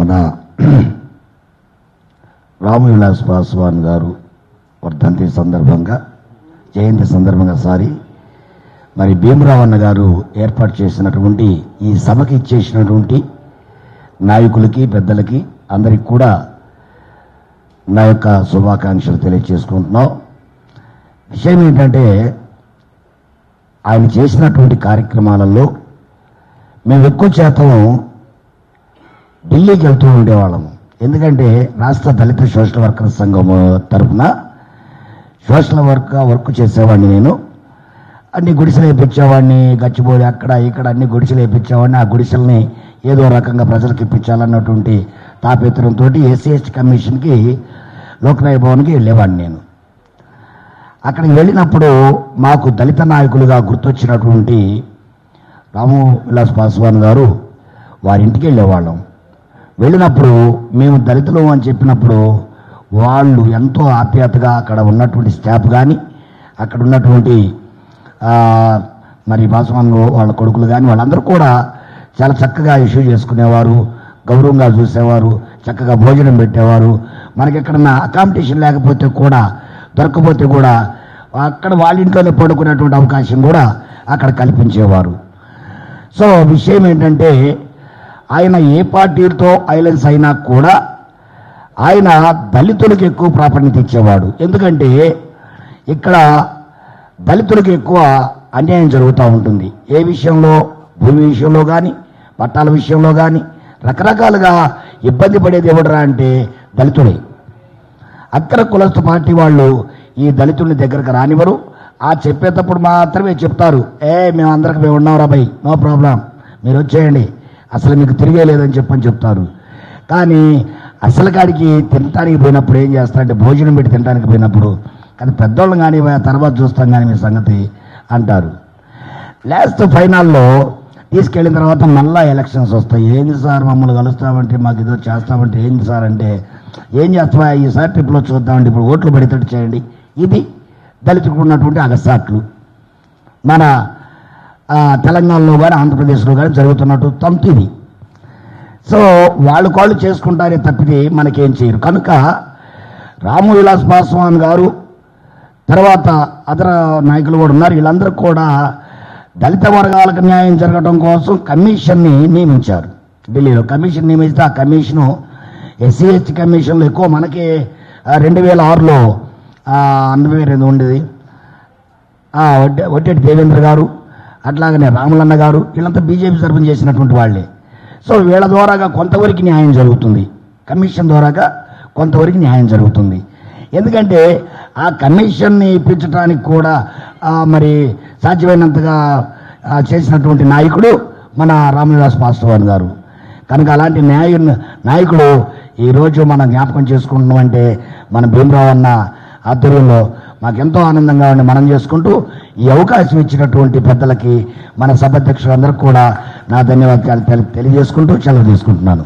మన రాము విలాస్ పాస్వాన్ గారు వర్ధంతి సందర్భంగా జయంతి సందర్భంగా మరి భీమరావు అన్న గారు ఏర్పాటు చేసినటువంటి ఈ సభకి ఇచ్చేసినటువంటి నాయకులకి పెద్దలకి అందరికి కూడా నా యొక్క శుభాకాంక్షలు తెలియజేసుకుంటున్నాం. విషయం ఏంటంటే ఆయన చేసినటువంటి కార్యక్రమాలలో మేము ఎక్కువ శాతం ఢిల్లీకి వెళ్తూ ఉండేవాళ్ళము. ఎందుకంటే రాష్ట్ర దళిత సోషల్ వర్కర్స్ సంఘం తరఫున సోషల్ వర్క్ చేసేవాడిని. నేను అన్ని గుడిసెలు వేయించేవాడిని, గచ్చిబోలి అక్కడ ఇక్కడ అన్ని గుడిసెలు వేయించేవాడిని. ఆ గుడిసెల్ని ఏదో రకంగా ప్రజలకు ఇప్పించాలన్నటువంటి తాపేత్రంతో ఎస్సీ/ఎస్టీ కమిషన్కి లోక్నాయక భవన్కి వెళ్ళేవాడిని. నేను అక్కడికి వెళ్ళినప్పుడు మాకు దళిత నాయకులుగా గుర్తొచ్చినటువంటి రాము విలాస్ పాస్వాన్ గారు వారింటికి వెళ్ళేవాళ్ళం. వెళ్ళినప్పుడు మేము దళితులు అని చెప్పినప్పుడు వాళ్ళు ఎంతో ఆప్యాయతగా అక్కడ ఉన్నటువంటి స్టాఫ్ కానీ అక్కడ ఉన్నటువంటి మరి పాస్వాన్ వాళ్ళ కొడుకులు కానీ వాళ్ళందరూ కూడా చాలా చక్కగా ఇష్యూ చేసుకునేవారు, గౌరవంగా చూసేవారు, చక్కగా భోజనం పెట్టేవారు. మనకి ఎక్కడన్నా అకామిడేషన్ లేకపోతే కూడా దొరకపోతే కూడా అక్కడ వాళ్ళ ఇంట్లోనే పడుకునేటువంటి అవకాశం కూడా అక్కడ కల్పించేవారు. సో విషయం ఏంటంటే ఆయన ఏ పార్టీతో అలయన్స్ అయినా కూడా ఆయన దళితులకు ఎక్కువ ప్రాధాన్యత ఇచ్చేవాడు. ఎందుకంటే ఇక్కడ దళితులకు ఎక్కువ అన్యాయం జరుగుతూ ఉంటుంది. ఏ విషయంలో, భూమి విషయంలో కానీ పట్టాల విషయంలో కానీ రకరకాలుగా ఇబ్బంది పడేది ఎవడరా అంటే దళితుడే. అక్కడ కులస్థ పార్టీ వాళ్ళు ఈ దళితుల్ని దగ్గరకు రానివ్వరు. ఆ చెప్పేటప్పుడు మాత్రమే చెప్తారు, మేము అందరికి మేము ఉన్నాం భయ్, నో ప్రాబ్లం, మీరు వచ్చేయండి, అసలు మీకు తిరిగే లేదని చెప్తారు. కానీ అసలు కాడికి తినటానికి పోయినప్పుడు ఏం చేస్తారంటే భోజనం పెట్టి తినడానికి పోయినప్పుడు కానీ పెద్దోళ్ళం కానీ తర్వాత చూస్తాం కానీ మీ సంగతి అంటారు. లాస్ట్ ఫైనల్లో తీసుకెళ్ళిన తర్వాత మళ్ళా ఎలక్షన్స్ వస్తాయి. ఏంది సార్ మమ్మల్ని కలుస్తామంటే, మాకు ఏదో చేస్తామంటే, ఏంది సార్ అంటే ఏం చేస్తావా ఈసారి ట్రిప్లో చూద్దామంటే ఇప్పుడు ఓట్లు పడేటట్టు చేయండి. ఇది దళితులకు ఉన్నటువంటి అగసాట్లు. మన తెలంగాణలో కానీ ఆంధ్రప్రదేశ్లో కానీ జరుగుతున్నట్టు తంతు ఇది. సో వాళ్ళు చేసుకుంటారే తప్పితే మనకేం చేయరు. కనుక రాము విలాస్ పాస్వాన్ గారు తర్వాత అదర నాయకులు కూడా ఉన్నారు. వీళ్ళందరూ కూడా దళిత వర్గాలకు న్యాయం జరగడం కోసం కమిషన్ని నియమించారు. ఢిల్లీలో కమిషన్ నియమిస్తే ఆ కమిషను ఎస్సీ/ఎస్టీ కమిషన్లో ఎక్కువ మనకి 2006లో అన్నవేరేది ఉండేది. వడ్డేటి దేవేంద్ర గారు అట్లాగనే రాములన్న గారు వీళ్ళంతా బీజేపీ తరఫున చేసినటువంటి వాళ్ళే. సో వీళ్ళ ద్వారాగా కొంతవరకు న్యాయం జరుగుతుంది, కమిషన్ ద్వారాగా కొంతవరకు న్యాయం జరుగుతుంది. ఎందుకంటే ఆ కమిషన్ని ఇప్పించడానికి కూడా మరి సాధ్యమైనంతగా చేసినటువంటి నాయకుడు మన రాము విలాస్ పాస్వాన్ గారు. కనుక అలాంటి నాయకుడు ఈరోజు మనం జ్ఞాపకం చేసుకుంటున్నామంటే మన భీమరావు అన్న ఆధ్వర్యంలో మాకెంతో ఆనందంగా ఉండి మనం చేసుకుంటూ ఈ అవకాశం ఇచ్చినటువంటి పెద్దలకి మన సభాధ్యక్షులందరికీ కూడా నా ధన్యవాదాలు తెలియజేసుకుంటూ సెలవు తీసుకుంటున్నాను.